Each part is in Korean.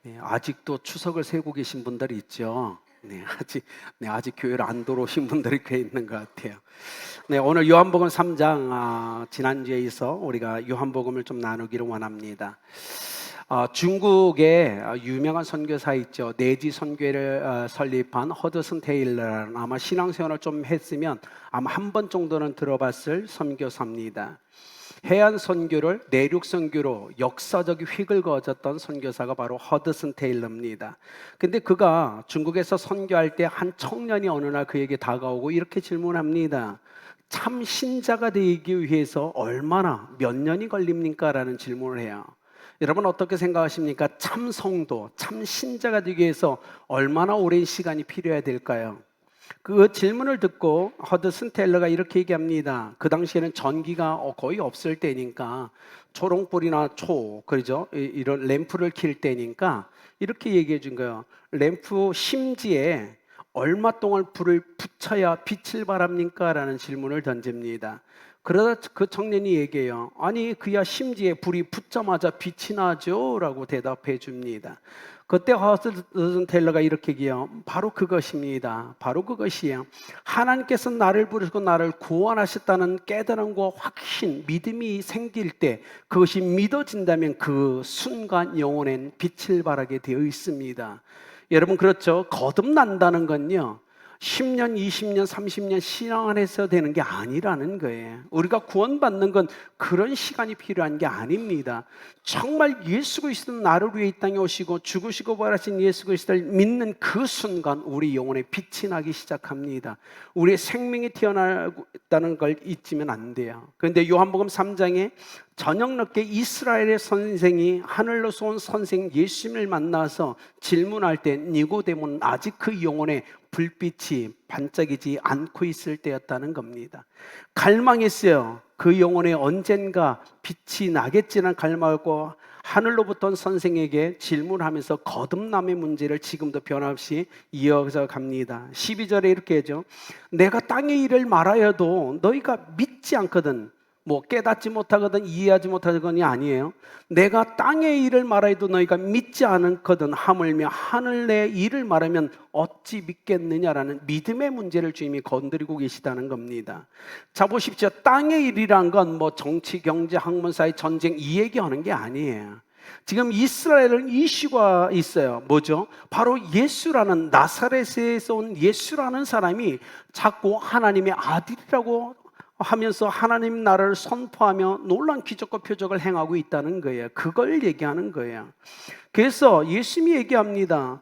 네, 아직도 추석을 세고 계신 분들이 있죠. 아직 교회를 안 들어오신 분들이 꽤 있는 것 같아요. 네, 오늘 요한복음 3장 지난주에 있어 우리가 요한복음을 좀 나누기를 원합니다. 중국의 유명한 선교사 있죠. 내지 선교회를 설립한 허드슨 테일러라는, 아마 신앙생활을 좀 했으면 아마 한 번 정도는 들어봤을 선교사입니다. 해안 선교를 내륙 선교로 역사적 획을 그었던 선교사가 바로 허드슨 테일러입니다. 근데 그가 중국에서 선교할 때 한 청년이 어느 날 그에게 다가오고 이렇게 질문합니다. 참 신자가 되기 위해서 얼마나 몇 년이 걸립니까? 라는 질문을 해요. 여러분 어떻게 생각하십니까? 참 성도, 참 신자가 되기 위해서 얼마나 오랜 시간이 필요해야 될까요? 그 질문을 듣고 허드슨 테일러가 이렇게 얘기합니다. 그 당시에는 전기가 거의 없을 때니까 초롱불이나 그러죠? 이런 램프를 킬 때니까 이렇게 얘기해 준 거예요. 램프 심지에 얼마 동안 불을 붙여야 빛을 발합니까? 라는 질문을 던집니다. 그러다 그 청년이 얘기해요. 아니 그야 심지에 불이 붙자마자 빛이 나죠? 라고 대답해 줍니다. 그때 허드슨 테일러가 이렇게 얘기해요. 바로 그것입니다. 바로 그것이에요. 하나님께서 나를 부르시고 나를 구원하셨다는 깨달음과 확신, 믿음이 생길 때 그것이 믿어진다면 그 순간 영혼엔 빛을 발하게 되어 있습니다. 여러분 그렇죠? 거듭난다는 건요 10년, 20년, 30년 신앙 안에서 되는 게 아니라는 거예요. 우리가 구원받는 건 그런 시간이 필요한 게 아닙니다. 정말 예수 그리스도는 나를 위해 이 땅에 오시고 죽으시고 부활하신 예수 그리스도를 믿는 그 순간 우리 영혼에 빛이 나기 시작합니다. 우리의 생명이 태어나다는 걸 잊으면 안 돼요. 그런데 요한복음 3장에 저녁 늦게 이스라엘의 선생이 하늘로서 온 선생 예수님을 만나서 질문할 때 니고데모는 아직 그 영혼에 불빛이 반짝이지 않고 있을 때였다는 겁니다. 갈망했어요. 그 영혼에 언젠가 빛이 나겠지는 갈망하고 하늘로부터 온 선생에게 질문하면서 거듭남의 문제를 지금도 변함없이 이어서 갑니다. 12절에 이렇게 하죠. 내가 땅의 일을 말하여도 너희가 믿지 않거든. 깨닫지 못하거든 이해하지 못하거든이 아니에요. 내가 땅의 일을 말해도 너희가 믿지 않거든 하물며 하늘 내 일을 말하면 어찌 믿겠느냐라는 믿음의 문제를 주님이 건드리고 계시다는 겁니다. 자 보십시오. 땅의 일이란 건 정치, 경제, 학문, 사회, 전쟁 이 얘기하는 게 아니에요. 지금 이스라엘은 이슈가 있어요. 뭐죠? 바로 예수라는 나사렛에서 온 예수라는 사람이 자꾸 하나님의 아들이라고 하면서 하나님 나라를 선포하며 놀라운 기적과 표적을 행하고 있다는 거예요. 그걸 얘기하는 거예요. 그래서 예수님이 얘기합니다.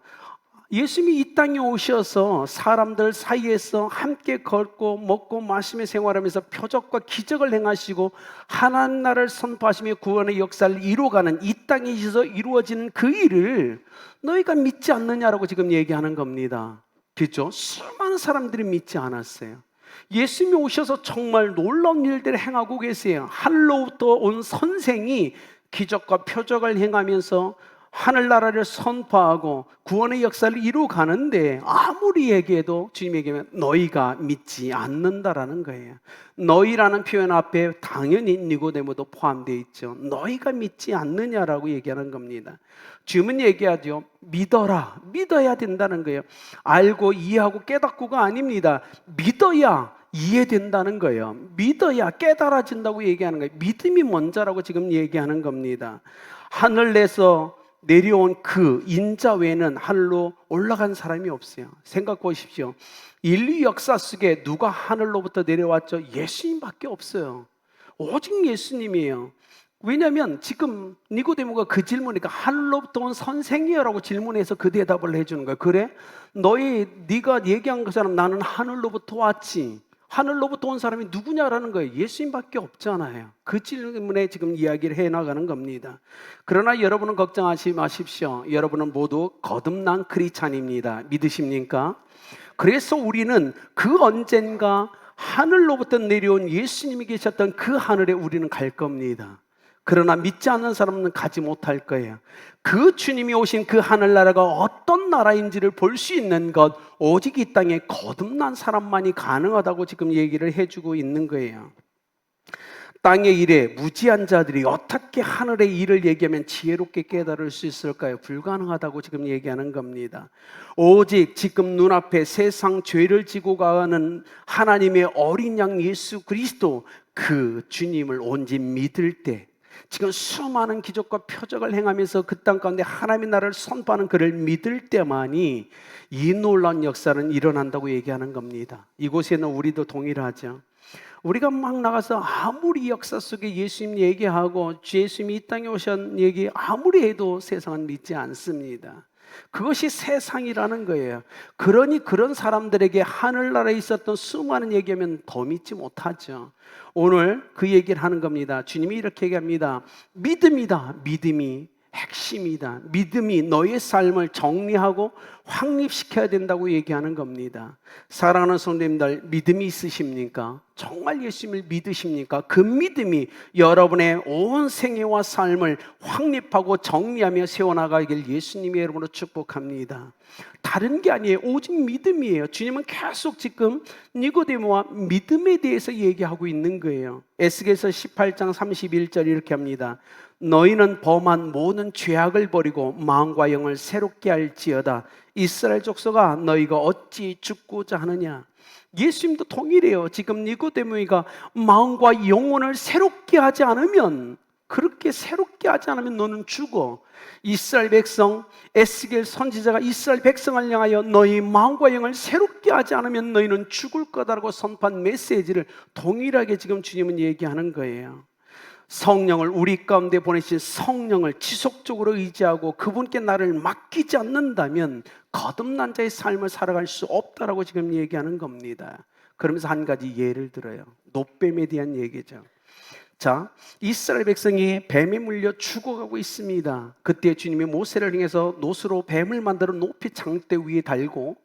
예수님이 이 땅에 오셔서 사람들 사이에서 함께 걷고 먹고 마시며 생활하면서 표적과 기적을 행하시고 하나님 나라를 선포하시며 구원의 역사를 이루어가는 이 땅에 있어서 이루어지는 그 일을 너희가 믿지 않느냐라고 지금 얘기하는 겁니다. 그렇죠? 수많은 사람들이 믿지 않았어요. 예수님이 오셔서 정말 놀라운 일들을 행하고 계세요. 하늘로부터 온 선생이 기적과 표적을 행하면서 하늘나라를 선포하고 구원의 역사를 이루어 가는데 아무리 얘기해도 주님 얘기하면 너희가 믿지 않는다라는 거예요. 너희라는 표현 앞에 당연히 니고데모도 포함되어 있죠. 너희가 믿지 않느냐라고 얘기하는 겁니다. 주님은 얘기하죠. 믿어라. 믿어야 된다는 거예요. 알고 이해하고 깨닫고가 아닙니다. 믿어야 이해된다는 거예요. 믿어야 깨달아진다고 얘기하는 거예요. 믿음이 먼저라고 지금 얘기하는 겁니다. 하늘에서 내려온 그 인자 외에는 하늘로 올라간 사람이 없어요. 생각해 보십시오. 인류 역사 속에 누가 하늘로부터 내려왔죠? 예수님밖에 없어요. 오직 예수님이에요. 왜냐하면 지금 니고데모가 그 질문이니까 하늘로부터 온 선생이여라고 질문해서 그 대답을 해주는 거예요. 그래? 네가 얘기한 것처럼 나는 하늘로부터 왔지. 하늘로부터 온 사람이 누구냐라는 거예요. 예수님밖에 없잖아요. 그 질문에 지금 이야기를 해나가는 겁니다. 그러나 여러분은 걱정하지 마십시오. 여러분은 모두 거듭난 크리스찬입니다. 믿으십니까? 그래서 우리는 그 언젠가 하늘로부터 내려온 예수님이 계셨던 그 하늘에 우리는 갈 겁니다. 그러나 믿지 않는 사람은 가지 못할 거예요. 그 주님이 오신 그 하늘나라가 어떤 나라인지를 볼 수 있는 것 오직 이 땅에 거듭난 사람만이 가능하다고 지금 얘기를 해주고 있는 거예요. 땅의 일에 무지한 자들이 어떻게 하늘의 일을 얘기하면 지혜롭게 깨달을 수 있을까요? 불가능하다고 지금 얘기하는 겁니다. 오직 지금 눈앞에 세상 죄를 지고 가는 하나님의 어린 양 예수 그리스도, 그 주님을 온전히 믿을 때, 지금 수많은 기적과 표적을 행하면서 그 땅 가운데 하나님의 나라를 선포하는 그를 믿을 때만이 이 놀라운 역사는 일어난다고 얘기하는 겁니다. 이곳에는 우리도 동일하죠. 우리가 막 나가서 아무리 역사 속에 예수님 얘기하고 예수님이 이 땅에 오신 얘기 아무리 해도 세상은 믿지 않습니다. 그것이 세상이라는 거예요. 그러니 그런 사람들에게 하늘나라에 있었던 수많은 얘기하면 더 믿지 못하죠. 오늘 그 얘기를 하는 겁니다. 주님이 이렇게 얘기합니다. 믿음이다. 믿음이 핵심이다. 믿음이 너의 삶을 정리하고 확립시켜야 된다고 얘기하는 겁니다. 사랑하는 성도님들, 믿음이 있으십니까? 정말 예수님을 믿으십니까? 그 믿음이 여러분의 온 생애와 삶을 확립하고 정리하며 세워나가길 예수님의 이름으로 축복합니다. 다른 게 아니에요. 오직 믿음이에요. 주님은 계속 지금 니고데모와 믿음에 대해서 얘기하고 있는 거예요. 에스겔서 18장 31절 이렇게 합니다. 너희는 범한 모든 죄악을 버리고 마음과 영을 새롭게 할지어다. 이스라엘 족속아, 너희가 어찌 죽고자 하느냐. 예수님도 동일해요. 지금 니고데모가 마음과 영혼을 새롭게 하지 않으면, 그렇게 새롭게 하지 않으면 너는 죽어. 이스라엘 백성, 에스겔 선지자가 이스라엘 백성을 향하여 너희 마음과 영을 새롭게 하지 않으면 너희는 죽을 거다라고 선포한 메시지를 동일하게 지금 주님은 얘기하는 거예요. 성령을, 우리 가운데 보내신 성령을 지속적으로 의지하고 그분께 나를 맡기지 않는다면 거듭난 자의 삶을 살아갈 수 없다라고 지금 얘기하는 겁니다. 그러면서 한 가지 예를 들어요. 노뱀에 대한 얘기죠. 자, 이스라엘 백성이 뱀에 물려 죽어가고 있습니다. 그때 주님이 모세를 통해서 놋으로 뱀을 만들어 높이 장대 위에 달고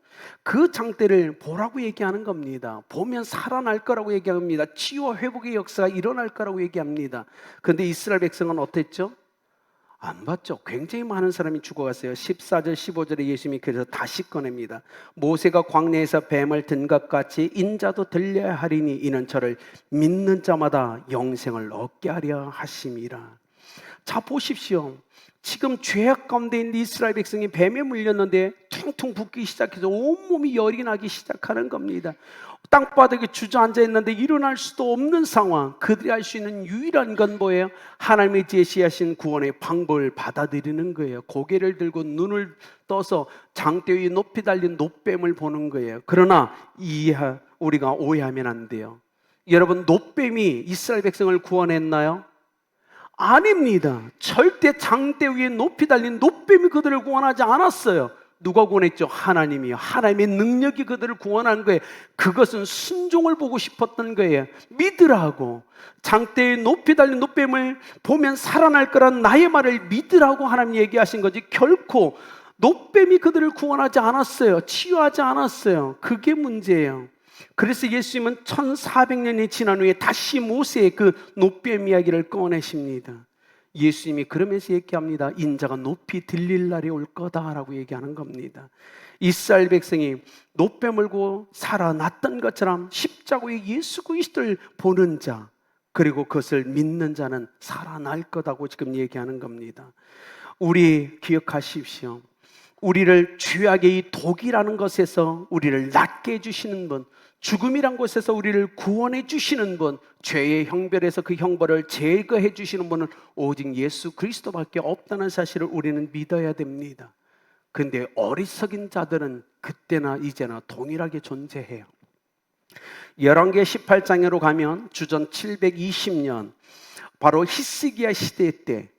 그 장대를 보라고 얘기하는 겁니다. 보면 살아날 거라고 얘기합니다. 치유와 회복의 역사가 일어날 거라고 얘기합니다. 그런데 이스라엘 백성은 어땠죠? 안 봤죠. 굉장히 많은 사람이 죽어갔어요. 14절 15절에 예수님이 그래서 다시 꺼냅니다. 모세가 광야에서 뱀을 든 것 같이 인자도 들려야 하리니 이는 저를 믿는 자마다 영생을 얻게 하려 하심이라. 자, 보십시오. 지금 죄악 가운데 있는 이스라엘 백성이 뱀에 물렸는데 퉁퉁 붓기 시작해서 온몸이 열이 나기 시작하는 겁니다. 땅바닥에 주저앉아 있는데 일어날 수도 없는 상황. 그들이 할 수 있는 유일한 건 뭐예요? 하나님이 제시하신 구원의 방법을 받아들이는 거예요. 고개를 들고 눈을 떠서 장대 위에 높이 달린 놋뱀을 보는 거예요. 그러나 우리가 오해하면 안 돼요. 여러분, 놋뱀이 이스라엘 백성을 구원했나요? 아닙니다. 절대 장대 위에 높이 달린 놋뱀이 그들을 구원하지 않았어요. 누가 구원했죠? 하나님이요. 하나님의 능력이 그들을 구원한 거예요. 그것은 순종을 보고 싶었던 거예요. 믿으라고. 장대에 높이 달린 놋뱀을 보면 살아날 거란 나의 말을 믿으라고 하나님 얘기하신 거지, 결코 놋뱀이 그들을 구원하지 않았어요. 치유하지 않았어요. 그게 문제예요. 그래서 예수님은 1400년이 지난 후에 다시 모세의 그 놋뱀 이야기를 꺼내십니다. 예수님이 그러면서 얘기합니다. 인자가 높이 들릴 날이 올 거다라고 얘기하는 겁니다. 이스라엘 백성이 놋뱀 물고 살아났던 것처럼 십자가의 예수 그리스도를 보는 자, 그리고 그것을 믿는 자는 살아날 거다고 지금 얘기하는 겁니다. 우리 기억하십시오. 우리를 죄악의 이 독이라는 것에서 우리를 낫게 해주시는 분, 죽음이란 곳에서 우리를 구원해 주시는 분, 죄의 형벌에서 그 형벌을 제거해 주시는 분은 오직 예수 그리스도밖에 없다는 사실을 우리는 믿어야 됩니다. 그런데 어리석인 자들은 그때나 이제나 동일하게 존재해요. 열왕기 18장으로 가면 주전 720년, 바로 히스기야 시대 때,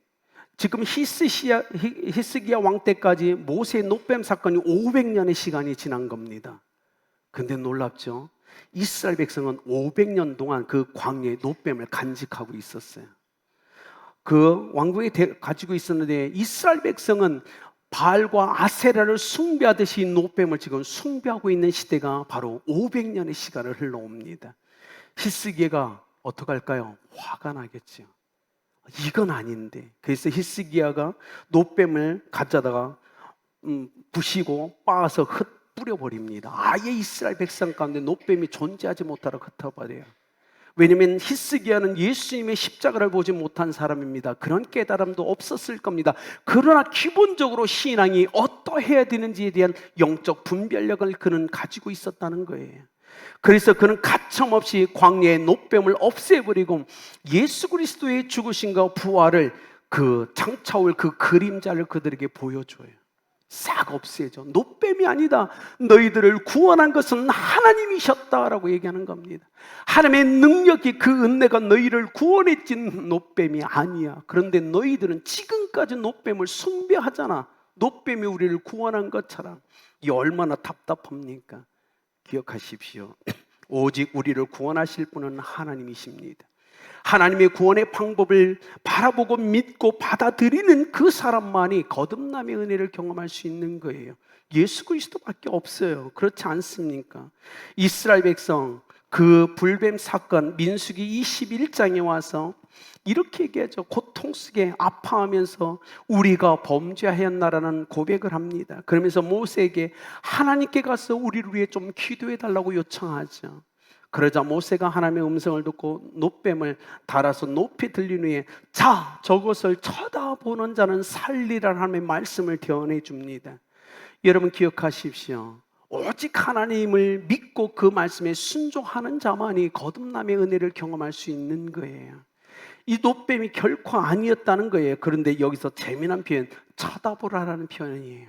지금 히스기야 왕 때까지 모세의 놋뱀 사건이 500년의 시간이 지난 겁니다. 근데 놀랍죠? 이스라엘 백성은 500년 동안 그 광야의 놋뱀을 간직하고 있었어요. 그 왕국에 가지고 있었는데 이스라엘 백성은 바알과 아세라를 숭배하듯이 놋뱀을 지금 숭배하고 있는 시대가 바로 500년의 시간을 흘러옵니다. 히스기야가 어떡할까요? 화가 나겠죠. 이건 아닌데. 그래서 히스기야가 놋뱀을 가져다가 부시고 빻아서 뿌려버립니다. 아예 이스라엘 백성 가운데 놋뱀이 존재하지 못하도록 흩어버려요. 왜냐하면 히스기야는 예수님의 십자가를 보지 못한 사람입니다. 그런 깨달음도 없었을 겁니다. 그러나 기본적으로 신앙이 어떠해야 되는지에 대한 영적 분별력을 그는 가지고 있었다는 거예요. 그래서 그는 가차없이 광야의 노뱀을 없애버리고 예수 그리스도의 죽으심과 부활을, 그 창차올 그 그림자를 그들에게 보여줘요. 싹 없애죠. 노뱀이 아니다. 너희들을 구원한 것은 하나님이셨다라고 얘기하는 겁니다. 하나님의 능력이, 그 은혜가 너희를 구원했지 노뱀이 아니야. 그런데 너희들은 지금까지 노뱀을 숭배하잖아. 노뱀이 우리를 구원한 것처럼. 이 얼마나 답답합니까? 기억하십시오. 오직 우리를 구원하실 분은 하나님이십니다. 하나님의 구원의 방법을 바라보고 믿고 받아들이는 그 사람만이 거듭남의 은혜를 경험할 수 있는 거예요. 예수 그리스도밖에 없어요. 그렇지 않습니까? 이스라엘 백성 그 불뱀 사건, 민수기 21장에 와서 이렇게 얘기하죠. 고통 속에 아파하면서 우리가 범죄하였나라는 고백을 합니다. 그러면서 모세에게 하나님께 가서 우리를 위해 좀 기도해 달라고 요청하죠. 그러자 모세가 하나님의 음성을 듣고 노뱀을 달아서 높이 들린 후에, 자, 저것을 쳐다보는 자는 살리라는 하나님의 말씀을 대언해 줍니다. 여러분 기억하십시오. 오직 하나님을 믿고 그 말씀에 순종하는 자만이 거듭남의 은혜를 경험할 수 있는 거예요. 이 노뱀이 결코 아니었다는 거예요. 그런데 여기서 재미난 표현, 쳐다보라라는 표현이에요.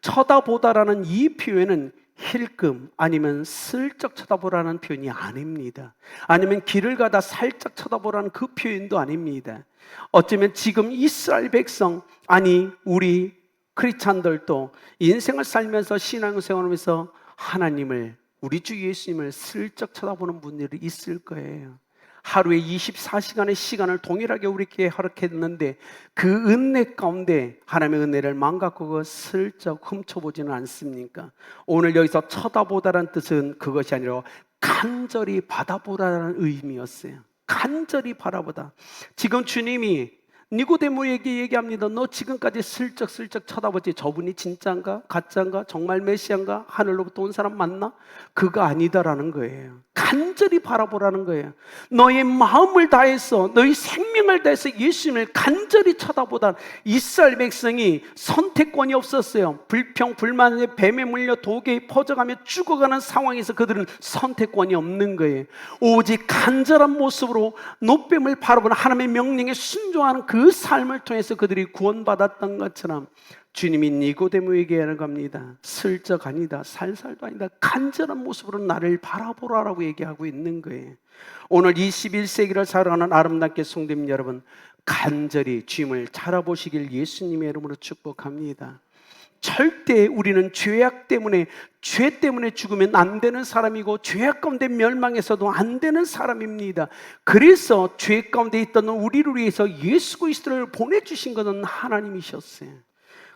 쳐다보다라는 이 표현은 힐끔 아니면 슬쩍 쳐다보라는 표현이 아닙니다. 아니면 길을 가다 살짝 쳐다보라는 그 표현도 아닙니다. 어쩌면 지금 이스라엘 백성, 아니 우리 크리스찬들도 인생을 살면서 신앙생활을 하면서 하나님을, 우리 주 예수님을 슬쩍 쳐다보는 분들이 있을 거예요. 하루에 24시간의 시간을 동일하게 우리에게 허락했는데 그 은혜 가운데 하나님의 은혜를 망각하고 슬쩍 훔쳐보지는 않습니까? 오늘 여기서 쳐다보다라는 뜻은 그것이 아니라 간절히 받아보라는 의미였어요. 간절히 바라보다. 지금 주님이 니고데모에게 얘기합니다. 너 지금까지 슬쩍슬쩍 쳐다보지, 저분이 진짜인가 가짜인가, 정말 메시아인가, 하늘로부터 온 사람 맞나? 그거 아니다라는 거예요. 간절히 바라보라는 거예요. 너의 마음을 다해서, 너의 생명을 다해서 예수님을 간절히 쳐다보다. 이스라엘 백성이 선택권이 없었어요. 불평 불만의 뱀에 물려 독에 퍼져가며 죽어가는 상황에서 그들은 선택권이 없는 거예요. 오직 간절한 모습으로 노뱀을 바라보는 하나님의 명령에 순종하는 그 삶을 통해서 그들이 구원받았던 것처럼 주님이 니고데모에게 하는 겁니다. 슬쩍 아니다, 살살도 아니다, 간절한 모습으로 나를 바라보라라고 얘기하고 있는 거예요. 오늘 21세기를 살아가는 아름답게 성도님 여러분, 간절히 주님을 찾아보시길 예수님의 이름으로 축복합니다. 절대 우리는 죄악 때문에, 죄 때문에 죽으면 안 되는 사람이고 죄악 가운데 멸망해서도 안 되는 사람입니다. 그래서 죄 가운데 있던 우리를 위해서 예수 그리스도를 보내주신 것은 하나님이셨어요.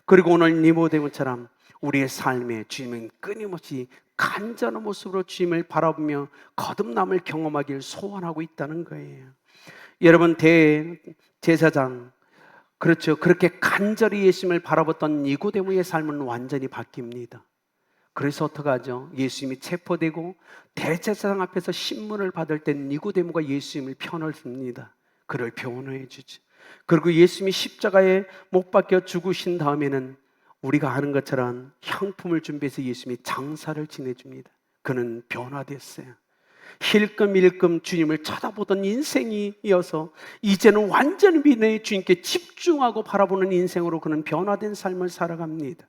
그리고 오늘 니고데모처럼 우리의 삶에 주님은 끊임없이 간절한 모습으로 주님을 바라보며 거듭남을 경험하길 소원하고 있다는 거예요. 여러분, 대제사장, 그렇죠. 그렇게 간절히 예수님을 바라봤던 니고데모의 삶은 완전히 바뀝니다. 그래서 어떡하죠? 예수님이 체포되고 대제사장 앞에서 신문을 받을 때 니고데모가 예수님을 편을 듭니다. 그를 변호해 주죠. 그리고 예수님이 십자가에 못 박혀 죽으신 다음에는 우리가 아는 것처럼 향품을 준비해서 예수님이 장사를 지내줍니다. 그는 변화됐어요. 힐끔힐끔 주님을 쳐다보던 인생이어서 이제는 완전히 믿음의 주님께 집중하고 바라보는 인생으로 그는 변화된 삶을 살아갑니다.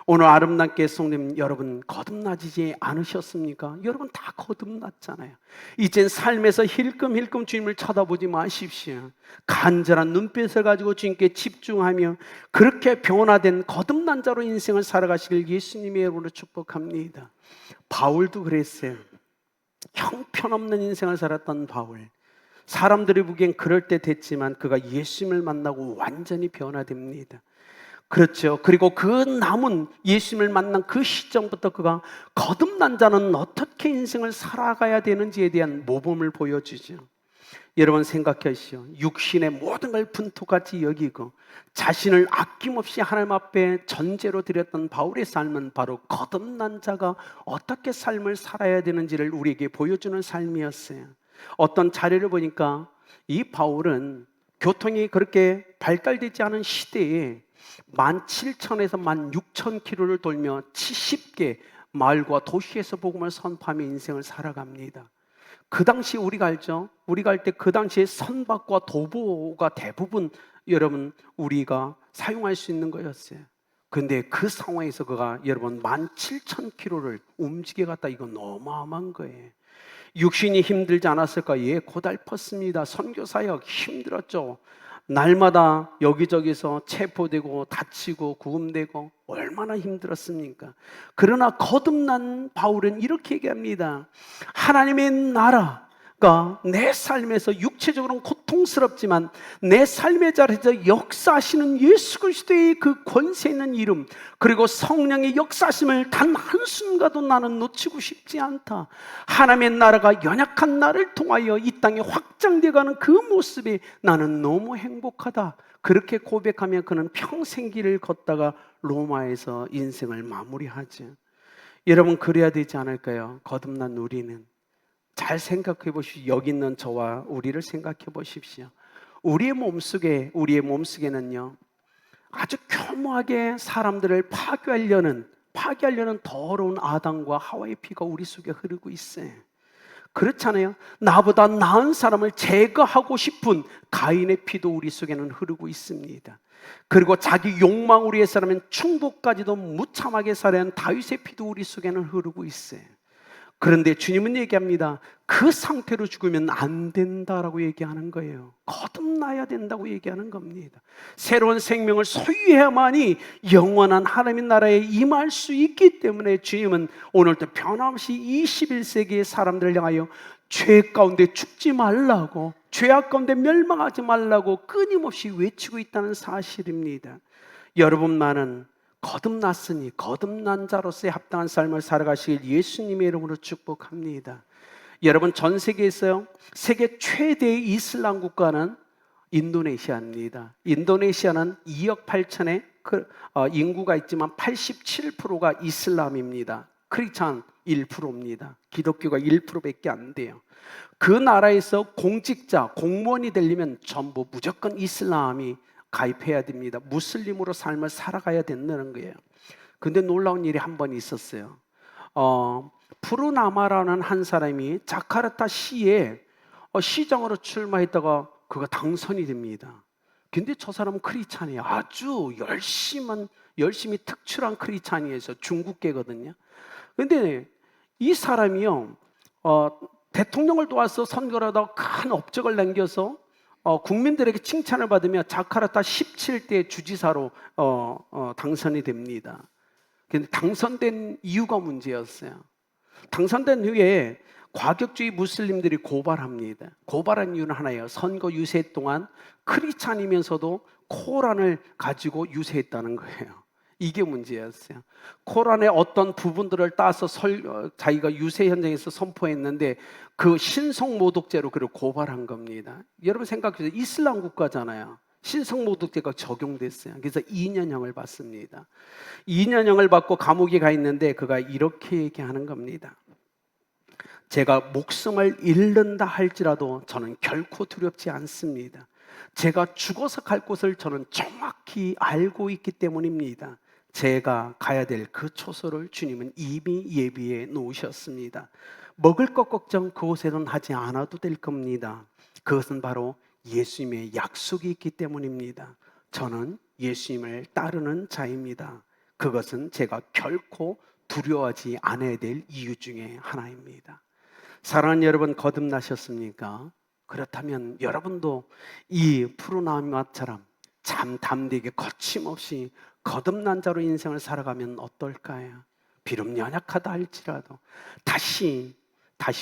오늘 아름답게 성도님 여러분, 거듭나지 않으셨습니까? 여러분 다 거듭났잖아요. 이젠 삶에서 힐끔힐끔 주님을 쳐다보지 마십시오. 간절한 눈빛을 가지고 주님께 집중하며 그렇게 변화된 거듭난 자로 인생을 살아가시길 예수님의 이름으로 축복합니다. 바울도 그랬어요. 형편없는 인생을 살았던 바울, 사람들이 보기엔 그럴듯했지만 그가 예수님을 만나고 완전히 변화됩니다. 그렇죠. 그리고 그 남은 예수님을 만난 그 시점부터 그가 거듭난 자는 어떻게 인생을 살아가야 되는지에 대한 모범을 보여주죠. 여러분 생각하시오. 육신의 모든 걸 분토같이 여기고 자신을 아낌없이 하나님 앞에 전제로 드렸던 바울의 삶은 바로 거듭난 자가 어떻게 삶을 살아야 되는지를 우리에게 보여주는 삶이었어요. 어떤 자료를 보니까 이 바울은 교통이 그렇게 발달되지 않은 시대에 17,000에서 16,000km를 돌며 70개 마을과 도시에서 복음을 선포하며 인생을 살아갑니다. 그 당시 우리가 알죠? 우리가 알 때 그 당시에 선박과 도보가 대부분 여러분 우리가 사용할 수 있는 거였어요. 근데 그 상황에서 그가 여러분 17,000km를 움직여 갔다. 이건 어마어마한 거예요. 육신이 힘들지 않았을까? 예, 고달팠습니다. 선교사역 힘들었죠. 날마다 여기저기서 체포되고 다치고 구금되고 얼마나 힘들었습니까? 그러나 거듭난 바울은 이렇게 얘기합니다. 하나님의 나라가 내 삶에서 육체적으로는 고통스럽지만 내 삶의 자리에서 역사하시는 예수 그리스도의 그 권세 있는 이름, 그리고 성령의 역사심을 단 한순간도 나는 놓치고 싶지 않다. 하나님의 나라가 연약한 나를 통하여 이 땅에 확장되어가는 그 모습에 나는 너무 행복하다. 그렇게 고백하며 그는 평생 길을 걷다가 로마에서 인생을 마무리하죠. 여러분, 그래야 되지 않을까요? 거듭난 우리는 잘 생각해 보십시오. 여기 있는 저와 우리를 생각해 보십시오. 우리의 몸속에는요, 아주 교묘하게 사람들을 파괴하려는 더러운 아담과 하와의 피가 우리 속에 흐르고 있어요. 그렇잖아요. 나보다 나은 사람을 제거하고 싶은 가인의 피도 우리 속에는 흐르고 있습니다. 그리고 자기 욕망을 위해서라면 충복까지도 무참하게 살해한 다윗의 피도 우리 속에는 흐르고 있어요. 그런데 주님은 얘기합니다. 그 상태로 죽으면 안 된다라고 얘기하는 거예요. 거듭나야 된다고 얘기하는 겁니다. 새로운 생명을 소유해야만이 영원한 하나님의 나라에 임할 수 있기 때문에 주님은 오늘도 변함없이 21세기의 사람들을 향하여 죄 가운데 죽지 말라고, 죄악 가운데 멸망하지 말라고 끊임없이 외치고 있다는 사실입니다. 여러분만은 거듭났으니 거듭난 자로서의 합당한 삶을 살아가시길 예수님의 이름으로 축복합니다. 여러분, 전 세계에서요, 세계 최대의 이슬람 국가는 인도네시아입니다. 인도네시아는 2억 8천의 인구가 있지만 87%가 이슬람입니다. 크리스찬 1%입니다. 기독교가 1%밖에 안 돼요. 그 나라에서 공직자, 공무원이 되려면 전부 무조건 이슬람이 가입해야 됩니다. 무슬림으로 삶을 살아가야 된다는 거예요. 근데 놀라운 일이 한 번 있었어요. 푸르나마라는 한 사람이 자카르타 시에 시장으로 출마했다가 그가 당선이 됩니다. 근데 저 사람은 크리스찬이에요. 아주 열심히 특출한 크리스찬이에요. 중국계거든요. 근데 이 사람이요, 대통령을 도와서 선거를 하다가 큰 업적을 남겨서 국민들에게 칭찬을 받으며 자카르타 17대 주지사로 당선이 됩니다. 근데 당선된 이유가 문제였어요. 당선된 후에 과격주의 무슬림들이 고발합니다. 고발한 이유는 하나예요. 선거 유세 동안 크리스찬이면서도 코란을 가지고 유세했다는 거예요. 이게 문제였어요. 코란의 어떤 부분들을 따서 자기가 유세 현장에서 선포했는데 그 신성모독죄로 그를 고발한 겁니다. 여러분 생각해보세요. 이슬람 국가잖아요. 신성모독죄가 적용됐어요. 그래서 2년형을 받습니다. 2년형을 받고 감옥에 가 있는데 그가 이렇게 얘기하는 겁니다. 제가 목숨을 잃는다 할지라도 저는 결코 두렵지 않습니다. 제가 죽어서 갈 곳을 저는 정확히 알고 있기 때문입니다. 제가 가야 될 그 초소를 주님은 이미 예비해 놓으셨습니다. 먹을 것 걱정 그곳에는 하지 않아도 될 겁니다. 그것은 바로 예수님의 약속이 있기 때문입니다. 저는 예수님을 따르는 자입니다. 그것은 제가 결코 두려워하지 않아야 될 이유 중에 하나입니다. 사랑하는 여러분, 거듭나셨습니까? 그렇다면 여러분도 이 푸르나마처럼 참 담대하게 거침없이 거듭난 자로 인생을 살아가면 어떨까요? 비록 연약하다 할지라도 다시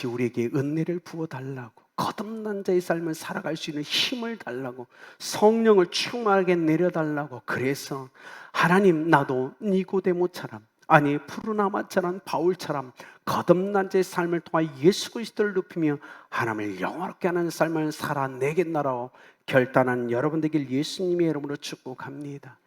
우리에게 은혜를 부어달라고, 거듭난 자의 삶을 살아갈 수 있는 힘을 달라고, 성령을 충만하게 내려달라고. 그래서 하나님, 나도 니고데모처럼, 아니 푸르나마처럼, 바울처럼 거듭난 자의 삶을 통해 예수 그리스도를 높이며 하나님을 영화롭게 하는 삶을 살아내겠나라고 결단한 여러분 되길 예수님의 이름으로 축복합니다.